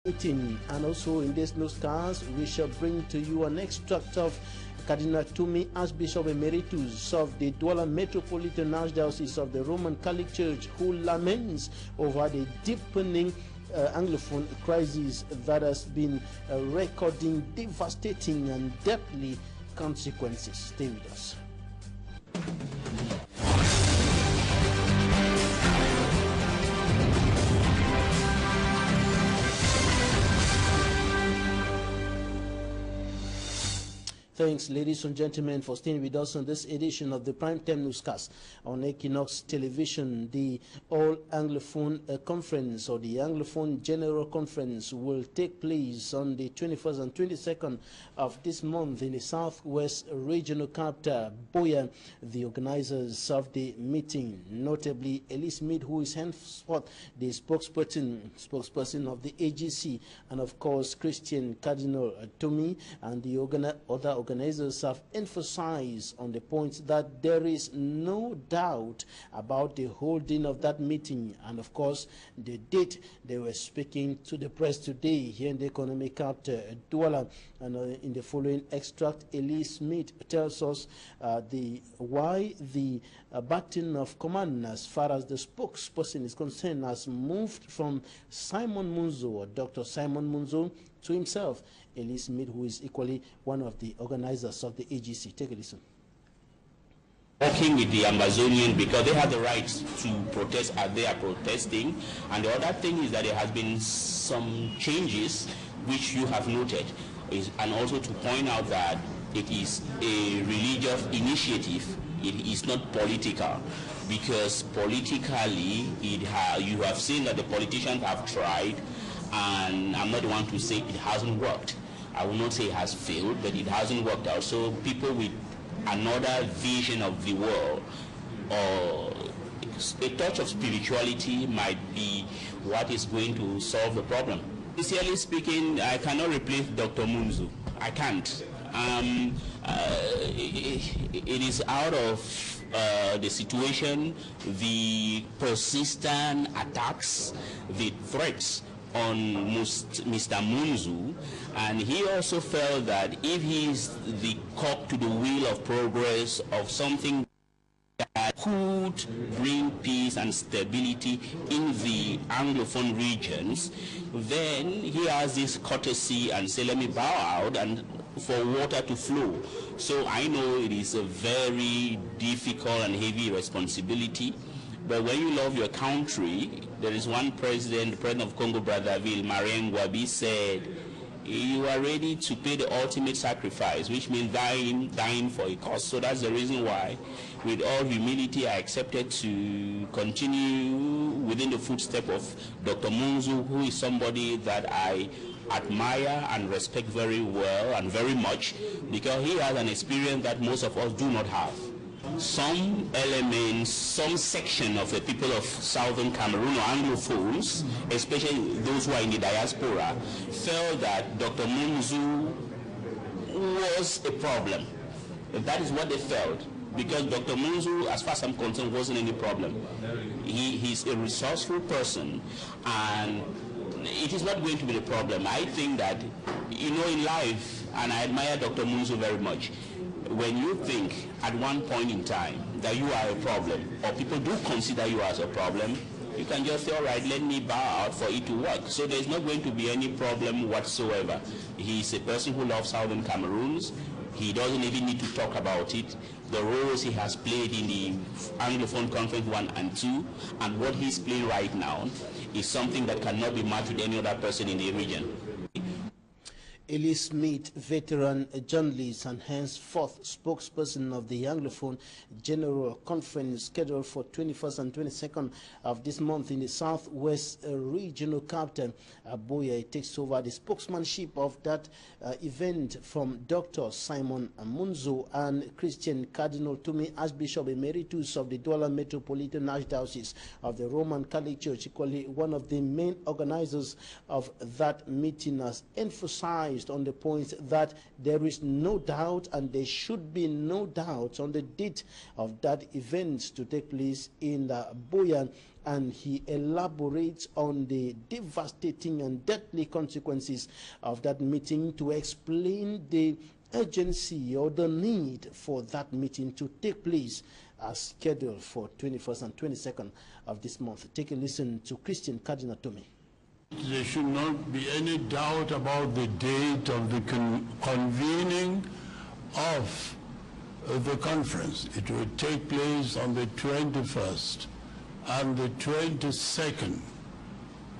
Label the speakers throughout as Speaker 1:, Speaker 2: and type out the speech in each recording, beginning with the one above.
Speaker 1: And also in this newscast, we shall bring to you an extract of Cardinal Tumi, Archbishop Emeritus of the Douala Metropolitan Archdiocese of the Roman Catholic Church, who laments over the deepening Anglophone crisis that has been recording devastating and deadly consequences. Stay with us. Thanks, ladies and gentlemen, for staying with us on this edition of the Primetime Newscast on Equinox Television. The All Anglophone Conference, or the Anglophone General Conference, will take place on the 21st and 22nd of this month in the Southwest Regional Capital, Boya. The organizers of the meeting, notably Elise Mead, who is henceforth the spokesperson of the AGC, and of course Christian Cardinal Tumi, and the other organizers have emphasized on the point that there is no doubt about the holding of that meeting, and of course the date. They were speaking to the press today here in the economic capital, Douala, and in the following extract, Elise Smith tells us why the baton of command, as far as the spokesperson is concerned, has moved from Simon Munzo, or Dr. Simon Munzo, to himself, Elise Smith, who is equally one of the organizers of the AGC. Take a listen.
Speaker 2: Working with the Amazonian because they have the right to protest as they are protesting, and the other thing is that there has been some changes which you have noted, and also to point out that it is a religious initiative. It is not political, because politically you have seen that the politicians have tried, and I'm not the one to say it hasn't worked. I will not say it has failed, but it hasn't worked out. So people with another vision of the world, or a touch of spirituality, might be what is going to solve the problem. Sincerely speaking, I cannot replace Dr. Munzu. I can't. It is out of the situation, the persistent attacks, the threats on Mr. Munzu, and he also felt that if he is the cog to the wheel of progress of something that could bring peace and stability in the Anglophone regions, then he has this courtesy and say, let me bow out and for water to flow. So I know it is a very difficult and heavy responsibility, but when you love your country, there is one president, the president of Congo Brazzaville, Marien Ngouabi, said, you are ready to pay the ultimate sacrifice, which means dying for a cause. So that's the reason why, with all humility, I accepted to continue within the footsteps of Dr. Munzu, who is somebody that I admire and respect very well and very much, because he has an experience that most of us do not have. Some elements, some section of the people of southern Cameroon, or Anglophones, especially those who are in the diaspora, felt that Dr. Munzu was a problem. That is what they felt, because Dr. Munzu, as far as I'm concerned, wasn't any problem. He's a resourceful person, and it is not going to be the problem. I think that, you know, in life, and I admire Dr. Munzu very much, when you think at one point in time that you are a problem, or people do consider you as a problem, you can just say, all right, let me bow out for it to work. So there's not going to be any problem whatsoever. He's a person who loves Southern Cameroons. He doesn't even need to talk about it. The roles he has played in the Anglophone Conference 1 and 2, and what he's playing right now, is something that cannot be matched with any other person in the region.
Speaker 1: Elise Smith, veteran journalist and henceforth spokesperson of the Anglophone General Conference, scheduled for 21st and 22nd of this month in the Southwest Regional Capital, Boya, takes over the spokesmanship of that event from Dr. Simon Munzo and Christian Cardinal Tumi, Archbishop Emeritus of the Douala Metropolitan Archdiocese of the Roman Catholic Church, equally one of the main organizers of that meeting, has emphasized emphasized on the point that there is no doubt and there should be no doubt on the date of that event to take place in Boyan, and he elaborates on the devastating and deadly consequences of that meeting to explain the urgency or the need for that meeting to take place as scheduled for 21st and 22nd of this month. Take a listen to Christian Cardinal Tommy.
Speaker 3: There should not be any doubt about the date of the convening of the conference. It will take place on the 21st and the 22nd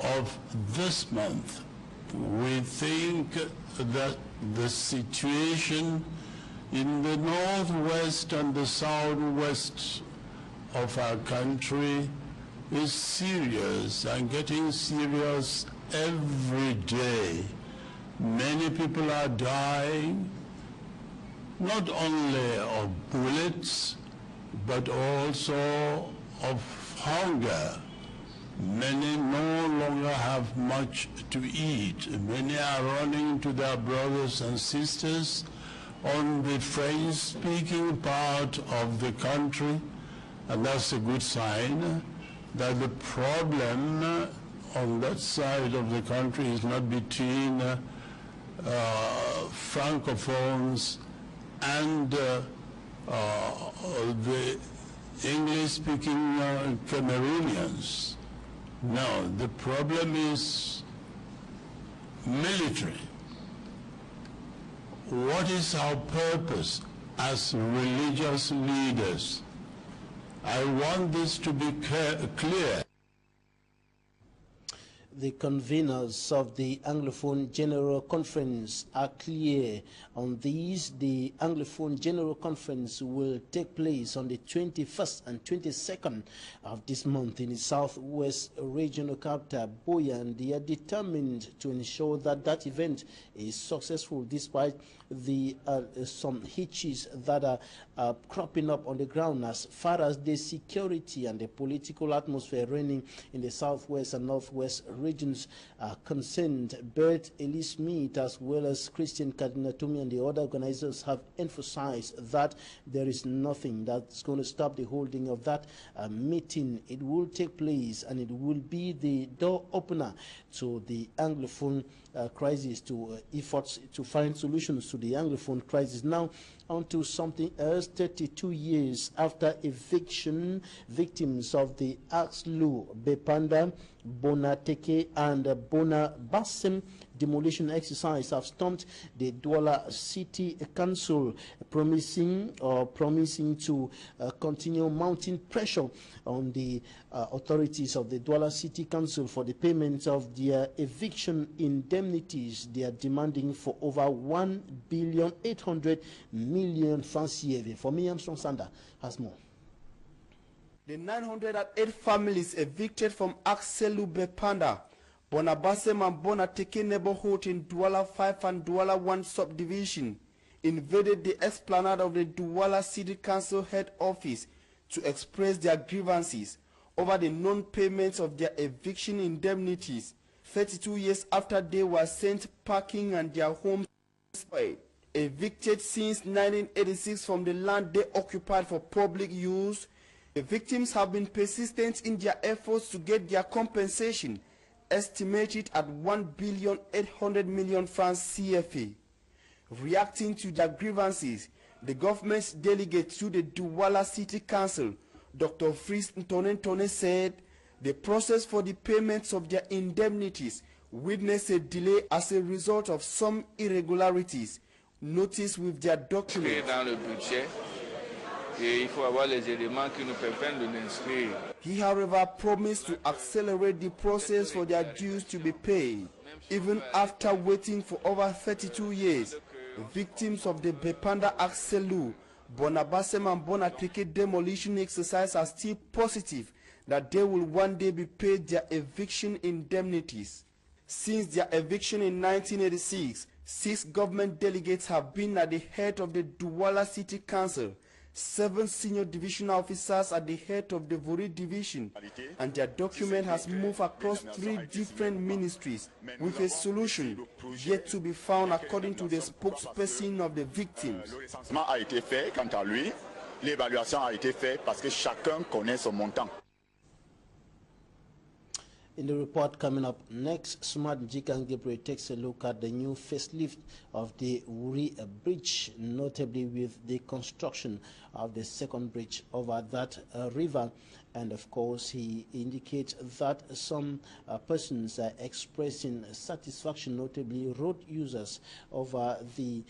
Speaker 3: of this month. We think that the situation in the northwest and the southwest of our country is serious and getting serious every day. Many people are dying, not only of bullets, but also of hunger. Many no longer have much to eat. Many are running to their brothers and sisters on the French-speaking part of the country, and that's a good sign that the problem on that side of the country is not between Francophones and the English-speaking Cameroonians. No, the problem is military. What is our purpose as religious leaders? I want this to be clear.
Speaker 1: The conveners of the Anglophone General Conference are clear on these. The Anglophone General Conference will take place on the 21st and 22nd of this month in the southwest regional capital, Boyan. They are determined to ensure that that event is successful despite the some hitches that are cropping up on the ground as far as the security and the political atmosphere reigning in the southwest and northwest regions are concerned. Bert Eli Smith as well as Christian Cardinal Tommy and the other organizers have emphasized that there is nothing that's going to stop the holding of that meeting. It will take place and it will be the door opener to the Anglophone crisis, to efforts to find solutions to the Anglophone crisis. Now, on to something else. 32 years after eviction, victims of the Axlu, Bepanda, Bonateke, and Bona Bassem demolition exercise have stormed the Douala City Council, promising to continue mounting pressure on the authorities of the Douala City Council for the payment of their eviction indemnities. They are demanding for over 1,800 million francs CFA. For me, Armstrong Sander has more.
Speaker 4: The 908 families evicted from Axelu Bepanda, Bonabasem and Bonateke neighborhood in Douala 5 and Douala 1 subdivision invaded the esplanade of the Douala City Council head office to express their grievances over the non-payment of their eviction indemnities 32 years after they were sent packing and their homes destroyed. Evicted since 1986 from the land they occupied for public use, the victims have been persistent in their efforts to get their compensation, estimated at 1,800 million francs CFA. Reacting to their grievances, the government's delegate to the Douala City Council, Dr. Fris Ntone said the process for the payments of their indemnities witnessed a delay as a result of some irregularities noticed with their documents. He, however, promised to accelerate the process for their dues to be paid. Even after waiting for over 32 years, victims of the Bepanda Axelu, Bonabasem and Bonateke demolition exercise are still positive that they will one day be paid their eviction indemnities. Since their eviction in 1986, 6 government delegates have been at the head of the Douala City Council, 7 senior division officers at the head of the Vuri division, and their document has moved across 3 different ministries with a solution yet to be found, according to the spokesperson of the victims.
Speaker 5: Le recensement a été fait, quant à lui, l'évaluation a été faite parce que chacun connaît son montant.
Speaker 1: In the report coming up next, Smart Jikan Gabriel takes a look at the new facelift of the Wuri Bridge, notably with the construction of the second bridge over that river. And of course, he indicates that some persons are expressing satisfaction, notably road users, over the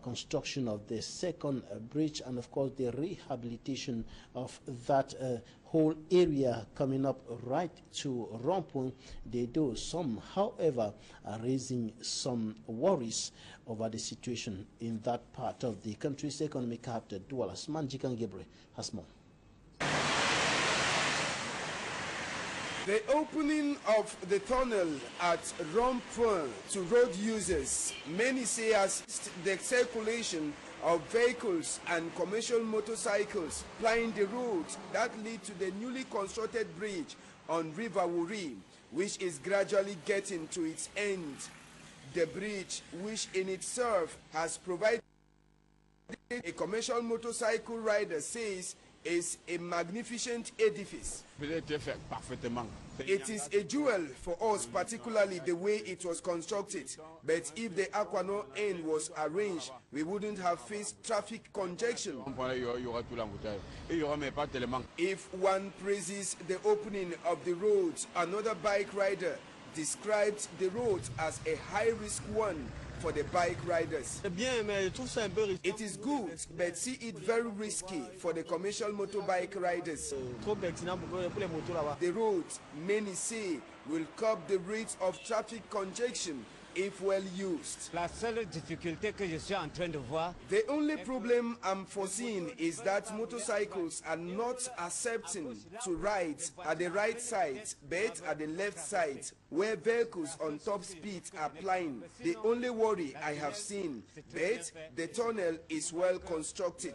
Speaker 1: construction of the second bridge, and of course the rehabilitation of that whole area coming up right to Rompun. They do some, however, are raising some worries over the situation in that part of the country's economic capital, Douala. Manjikan Gebre has more.
Speaker 6: The opening of the tunnel at Rompun to road users, many say, assists the circulation of vehicles and commercial motorcycles plying the roads that lead to the newly constructed bridge on River Wuri, which is gradually getting to its end. The bridge, which in itself has provided a commercial motorcycle rider, says is a magnificent edifice. It is a jewel for us, particularly the way it was constructed. But if the Aquano end was arranged, we wouldn't have faced traffic congestion. If one praises the opening of the roads, another bike rider described the roads as a high-risk one for the bike riders. It is good, but see it very risky for the commercial motorbike riders. The roads, many say, will curb the rates of traffic congestion if well used. The only problem I'm foreseeing is that motorcycles are not accepting to ride at the right side, but at the left side, where vehicles on top speed are plying. The only worry I have seen, but the tunnel is well constructed.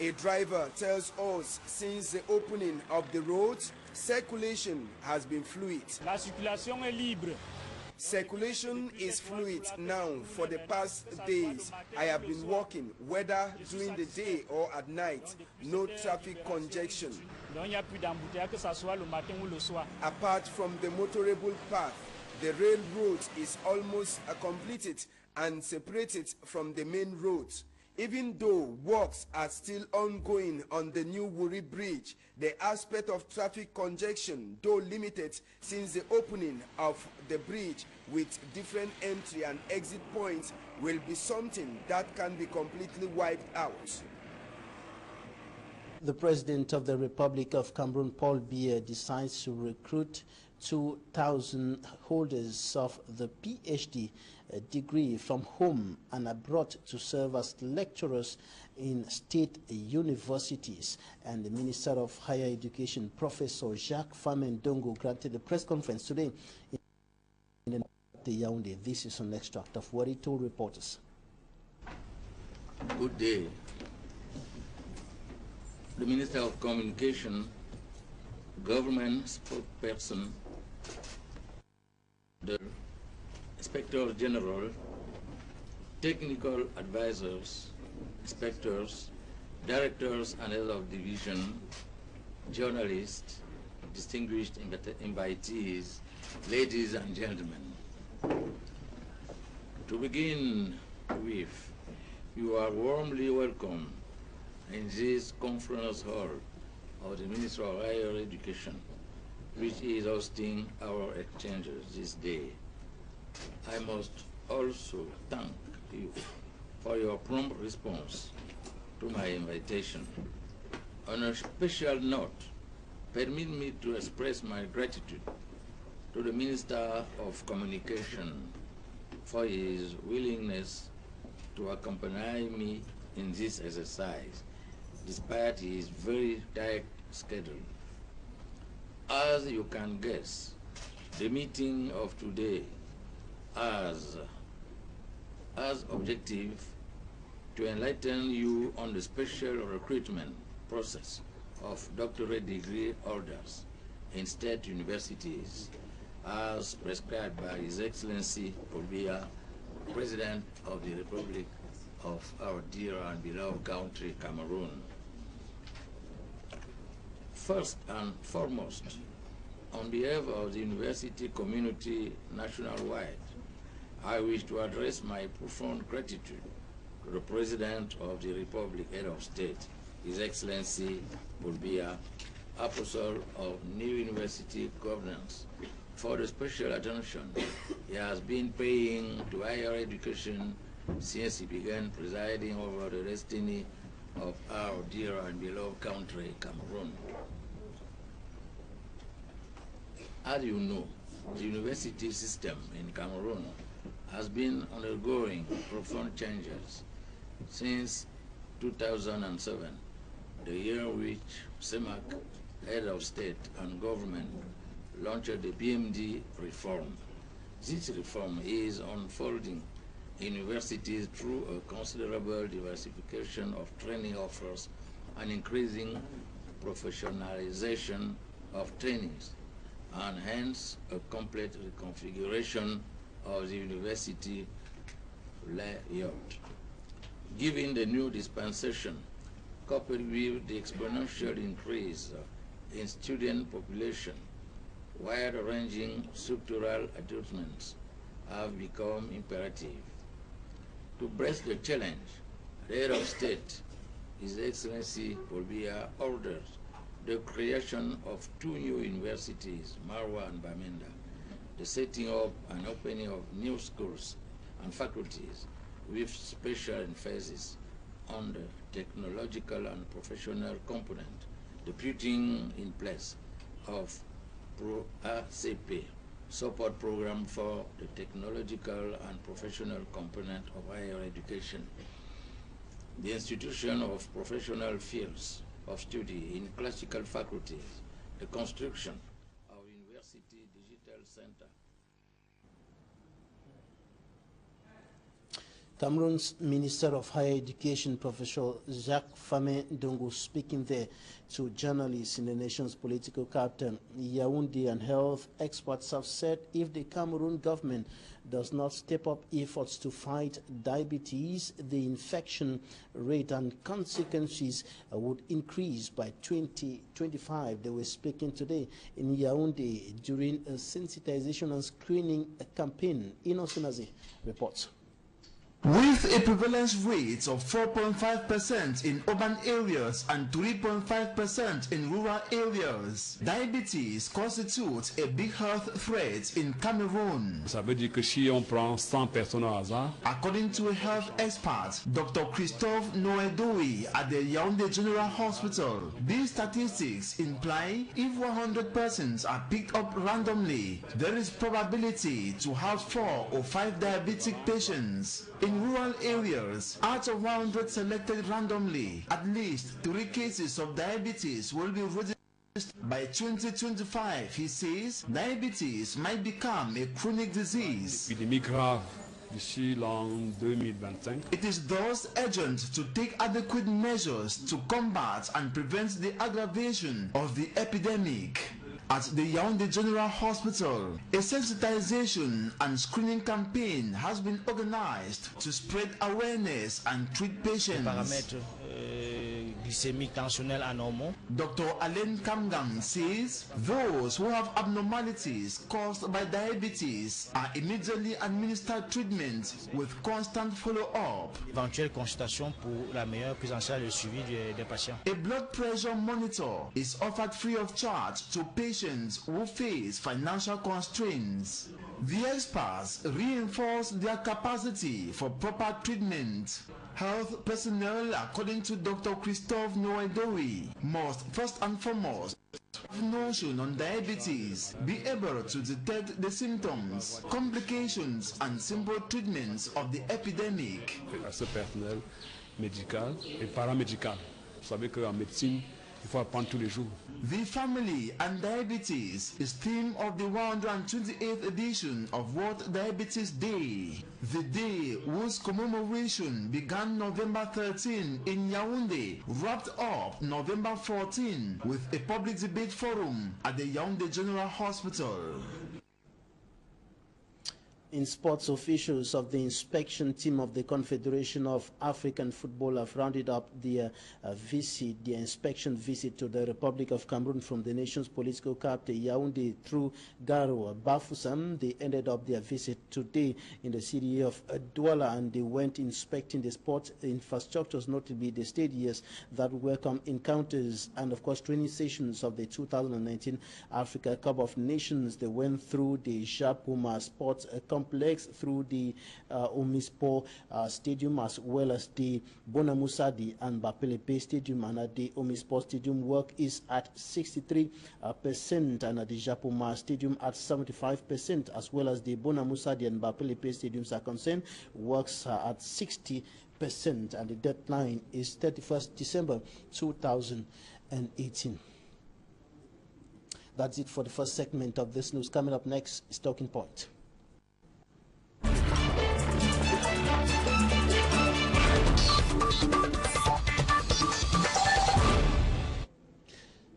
Speaker 6: A driver tells us since the opening of the roads, circulation has been fluid.
Speaker 7: La circulation est libre.
Speaker 6: Circulation is fluid now. For the past days, I have been walking, whether during the day or at night. No traffic congestion. Apart from the motorable path, the railroad is almost completed and separated from the main roads. Even though works are still ongoing on the new Wuri Bridge, the aspect of traffic congestion, though limited since the opening of the bridge with different entry and exit points, will be something that can be completely wiped out.
Speaker 1: The President of the Republic of Cameroon, Paul Biya, decides to recruit 2,000 holders of the PhD degree from home and abroad to serve as lecturers in state universities. And the Minister of Higher Education, Professor Jacques Famendongo, granted a press conference today in Yaoundé. This is an extract of what he told reporters.
Speaker 8: Good day. The Minister of Communication, Government Spokesperson, the Inspector General, technical advisors, inspectors, directors and heads of division, journalists, distinguished invitees, ladies and gentlemen. To begin with, you are warmly welcome in this conference hall of the Ministry of Higher Education, which is hosting our exchanges this day. I must also thank you for your prompt response to my invitation. On a special note, permit me to express my gratitude to the Minister of Communication for his willingness to accompany me in this exercise, despite his very tight schedule. As you can guess, the meeting of today as objective to enlighten you on the special recruitment process of doctorate degree holders in state universities as prescribed by His Excellency Paul, President of the Republic of our dear and beloved country, Cameroon. First and foremost, on behalf of the university community nationwide, I wish to address my profound gratitude to the President of the Republic, Head of State, His Excellency Paul, Apostle of New University Governance, for the special attention he has been paying to higher education since he began presiding over the destiny of our dear and beloved country, Cameroon. As you know, the university system in Cameroon has been undergoing profound changes since 2007, the year in which CEMAC, Head of State and Government, launched the BMD reform. This reform is unfolding universities through a considerable diversification of training offers and increasing professionalization of trainings, and hence a complete reconfiguration of the university layout. Given the new dispensation, coupled with the exponential increase in student population, wide-ranging structural adjustments have become imperative. To breast the challenge, the Head of State, His Excellency Paul ordered the creation of 2 new universities, Marwa and Bamenda, the setting up and opening of new schools and faculties with special emphasis on the technological and professional component, the putting in place of Pro-ACP support program for the technological and professional component of higher education, the institution of professional fields of study in classical faculties, the construction of University Digital Center.
Speaker 1: Cameroon's Minister of Higher Education, Professor Jacques Fame Dongo, speaking there to journalists in the nation's political capital, Yaoundé, and health experts have said if the Cameroon government does not step up efforts to fight diabetes, the infection rate and consequences would increase by 2025. They were speaking today in Yaoundé during a sensitization and screening campaign. EquinoxeTv reports.
Speaker 9: With a prevalence rate of 4.5% in urban areas and 3.5% in rural areas, diabetes constitutes a big health threat in Cameroon.
Speaker 10: Ça veut dire que si on prend 100 personnes au hasard,
Speaker 9: according to a health expert, Dr. Christophe Noedoui at the Yaoundé General Hospital, these statistics imply if 100 persons are picked up randomly, there is probability to have 4 or 5 diabetic patients. In rural areas, out of 100 selected randomly, at least 3 cases of diabetes will be registered. By 2025, he says, diabetes might become a chronic disease.
Speaker 10: épidémie grave d'ici l'an 2025.
Speaker 9: It is thus urgent to take adequate measures to combat and prevent the aggravation of the epidemic. At the Yaoundé General Hospital, a sensitization and screening campaign has been organized to spread awareness and treat patients.
Speaker 11: Paramètres glycémiques tensionnels anormaux.
Speaker 9: Dr. Alain Kamgang says those who have abnormalities caused by diabetes are immediately administered treatment with constant follow-up.
Speaker 11: Éventuelle consultation pour la meilleure prise en charge et le suivi des patients.
Speaker 9: A blood pressure monitor is offered free of charge to patients who face financial constraints. The experts reinforce their capacity for proper treatment. Health personnel, according to Dr. Christophe Noedoui, must first and foremost have notion on diabetes, be able to detect the symptoms, complications, and simple treatments of the epidemic.
Speaker 10: À ce personnel médical et paramédical. Vous savez qu'en médecine, Il faut apprendre tous les jours.
Speaker 9: The family and diabetes is theme of the 128th edition of World Diabetes Day. The day whose commemoration began November 13 in Yaoundé, wrapped up November 14 with a public debate forum at the Yaoundé General Hospital.
Speaker 1: In sports, officials of the inspection team of the Confederation of African Football have rounded up their inspection visit to the Republic of Cameroon from the nation's political capital, Yaoundé, through Garo, Bafoussam. They ended up their visit today in the city of Douala, and they went inspecting the sports infrastructures, notably the stadiums that welcome encounters and, of course, training sessions of the 2019 Africa Cup of Nations. They went through the Japuma Sports Complex, through the Omispo Stadium, as well as the Bonamusadi and Bapelepe Stadium. And at the Omispo Stadium, work is at 63%, and at the Japuma Stadium at 75%, as well as the Bonamusadi and Bapelepe Stadiums are concerned, works are at 60%, and the deadline is 31st December 2018. That's it for the first segment of this news. Coming up next is Talking Point.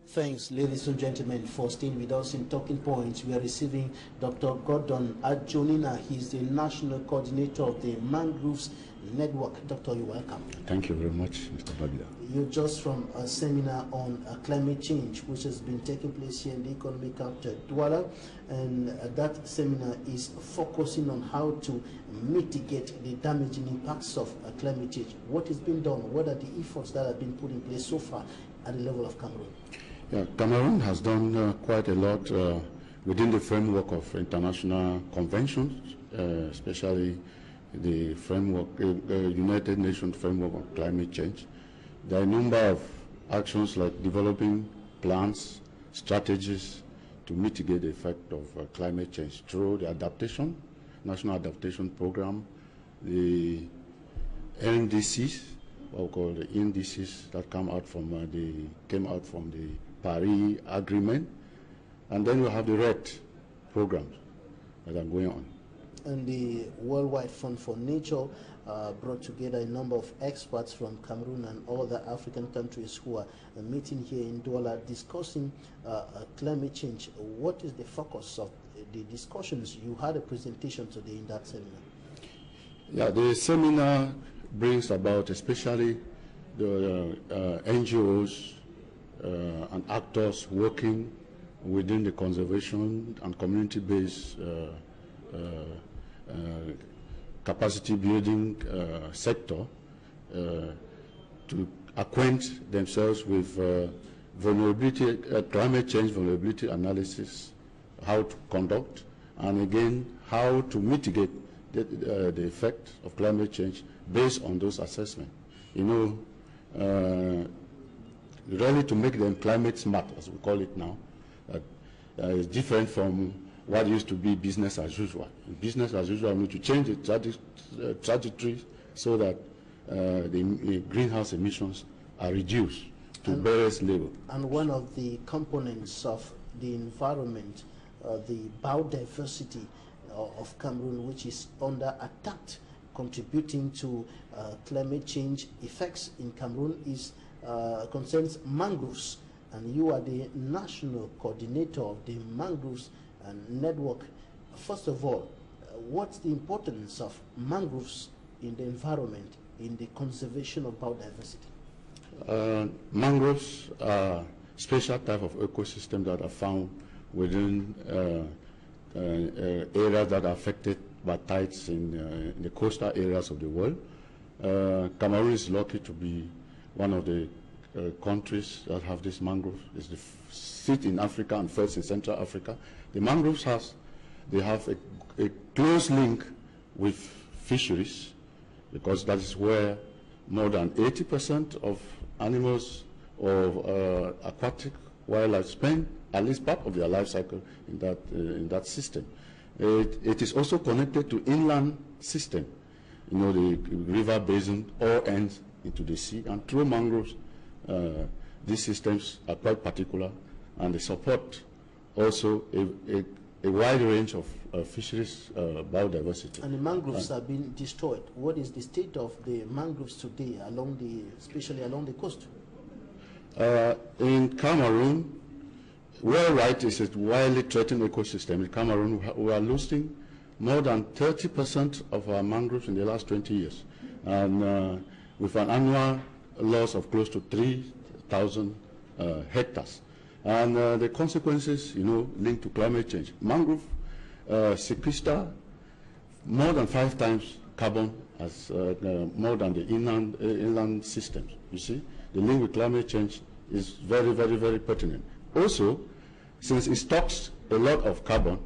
Speaker 1: Thanks, ladies and gentlemen, for staying with us in Talking Points. We are receiving Dr. Gordon Adjonina. He's the National Coordinator of the Mangroves Network. Doctor, you're welcome.
Speaker 12: Thank you very much, Mr. Babila.
Speaker 1: You're just from a seminar on climate change, which has been taking place here in the economic capital, Douala, and that seminar is focusing on how to mitigate the damaging impacts of climate change. What is being done? What are the efforts that have been put in place so far at the level of Cameroon?
Speaker 12: Yeah, Cameroon has done quite a lot within the framework of international conventions, especially the framework, United Nations framework on climate change. There are a number of actions like developing plans, strategies to mitigate the effect of climate change through the adaptation, National Adaptation Program, the NDCs, what we call the indices that came out from the Paris Agreement, and then we have the RED programs that are going on.
Speaker 1: And the Worldwide Fund for Nature brought together a number of experts from Cameroon and other African countries who are meeting here in Douala discussing climate change. What is the focus of the discussions? You had a presentation today in that seminar.
Speaker 12: Yeah, the seminar brings about especially the NGOs and actors working within the conservation and community-based capacity building sector to acquaint themselves with vulnerability, climate change vulnerability analysis, how to conduct, and again how to mitigate the effect of climate change based on those assessments. You know, really to make them climate smart, as we call it now, is different from what used to be business as usual. Business as usual, we need to change the trajectory so that the greenhouse emissions are reduced to various levels.
Speaker 1: And one of the components of the environment, the biodiversity of Cameroon, which is under attack, contributing to climate change effects in Cameroon, is concerns mangroves. And you are the national coordinator of the mangroves network. First of all, what's the importance of mangroves in the environment, in the conservation of biodiversity?
Speaker 12: Mangroves are special type of ecosystem that are found within areas that are affected by tides in the coastal areas of the world. Cameroon is lucky to be one of the countries that have this mangrove. It's the seat in Africa and first in Central Africa. The mangroves have a close link with fisheries, because that is where more than 80% of animals or aquatic wildlife spend at least part of their life cycle in that system. It is also connected to inland system. You know, the river basin all ends into the sea, and through mangroves, these systems are quite particular, and they support also a wide range of fisheries biodiversity.
Speaker 1: And the mangroves are being destroyed. What is the state of the mangroves today, especially along the coast?
Speaker 12: In Cameroon, where right is a widely threatened ecosystem. In Cameroon, we are losing more than 30% of our mangroves in the last 20 years, and with an annual loss of close to 3,000 hectares. And the consequences, linked to climate change. Mangrove sequester more than 5 times carbon as more than the inland systems. You see, the link with climate change is very, very, very pertinent. Also, since it stocks a lot of carbon,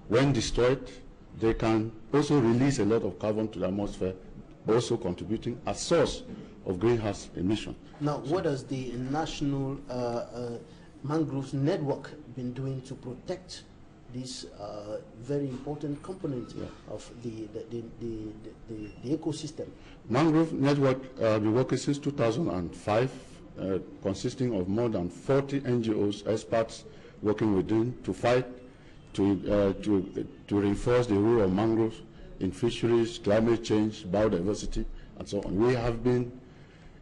Speaker 12: when destroyed, they can also release a lot of carbon to the atmosphere, also contributing as source of greenhouse emission.
Speaker 1: Now, what has the National Mangroves Network been doing to protect this very important component of the ecosystem?
Speaker 12: Mangrove Network been working since 2005, consisting of more than 40 NGOs, experts working within to fight to reinforce the role of mangroves in fisheries, climate change, biodiversity, and so on. We have been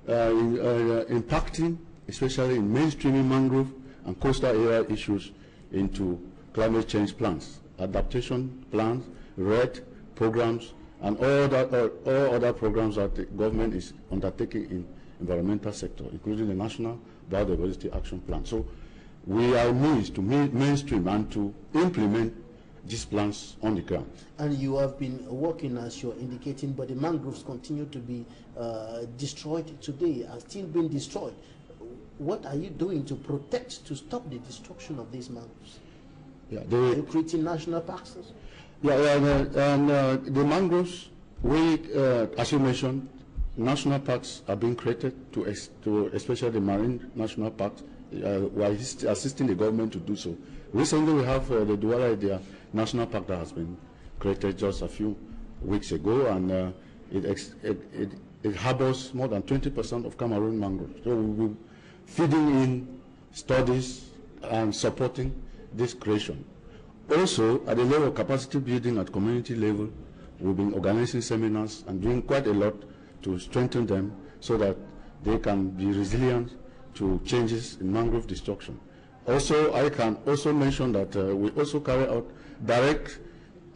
Speaker 12: impacting, especially in mainstreaming mangrove and coastal area issues, into climate change plans, adaptation plans, RED programs, and all other programs that the government is undertaking in environmental sector, including the National Biodiversity Action Plan. So we are moved to mainstream and to implement these plans on the ground.
Speaker 1: And you have been working, as you're indicating, but the mangroves continue to be destroyed today, are still being destroyed. What are you doing to protect, to stop the destruction of these mangroves?
Speaker 12: Yeah,
Speaker 1: are you creating national parks?
Speaker 12: Yeah, and the mangroves, as you mentioned, national parks are being created to especially the marine national parks. We are assisting the government to do so. Recently, we have the Douala Idea National Park that has been created just a few weeks ago, and it harbors more than 20% of Cameroon mangroves. So we will be feeding in studies and supporting this creation. Also, at the level of capacity building at community level, we've been organizing seminars and doing quite a lot to strengthen them so that they can be resilient to changes in mangrove destruction. Also, I can also mention that we also carry out direct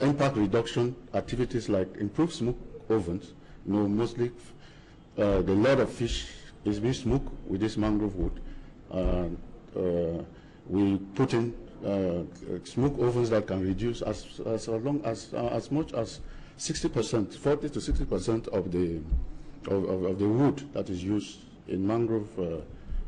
Speaker 12: impact reduction activities like improved smoke ovens. Mostly the lot of fish is being smoked with this mangrove wood. We put in smoke ovens that can reduce as much as 60%, 40 to 60% of the wood that is used in mangrove.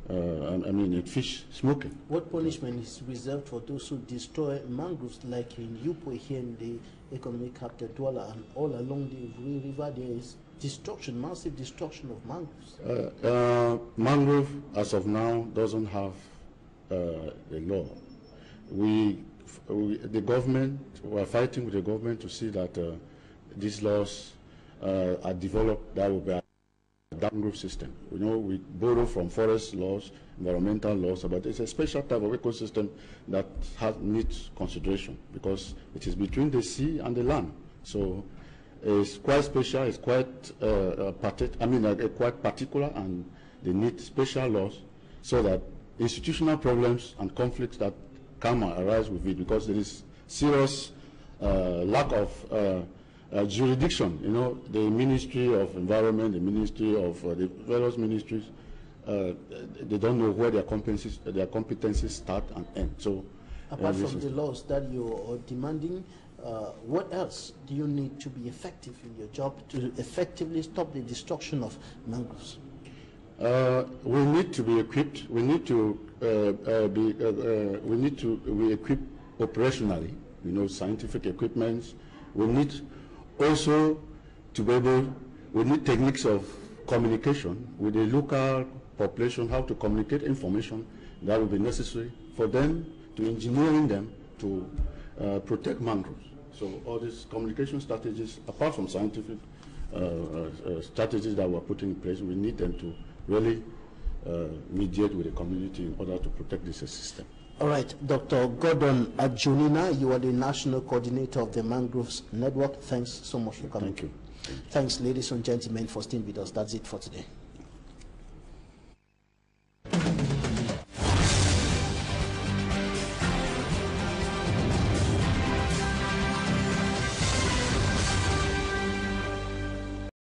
Speaker 12: In fish smoking.
Speaker 1: What punishment is reserved for those who destroy mangroves, like in Yupo here in the economic capital Douala, and all along the river there is destruction, massive destruction of mangroves?
Speaker 12: Mangrove, as of now, doesn't have a law. The government, we are fighting with the government to see that these laws are developed that will be mangrove system. We borrow from forest laws, environmental laws, but it's a special type of ecosystem that needs consideration because it is between the sea and the land. So it's quite special, it's quite quite particular, and they need special laws so that institutional problems and conflicts that come arise with it, because there is serious lack of jurisdiction. The Ministry of Environment, the Ministry of the various ministries, they don't know where their competencies start and end. So,
Speaker 1: apart from the laws that you are demanding, what else do you need to be effective in your job to effectively stop the destruction of mangroves?
Speaker 12: We need to be equipped. We need to be equipped operationally. Scientific equipment. We need also to be able. We need techniques of communication with the local population, how to communicate information that will be necessary for them, to engineering them to protect mangroves. So all these communication strategies, apart from scientific strategies that we're putting in place, we need them to really mediate with the community in order to protect this system.
Speaker 1: All right, Dr. Gordon Adjonina, you are the National Coordinator of the Mangroves Network. Thanks so much for coming.
Speaker 12: Thank you.
Speaker 1: Thanks, ladies and gentlemen, for staying with us. That's it for today.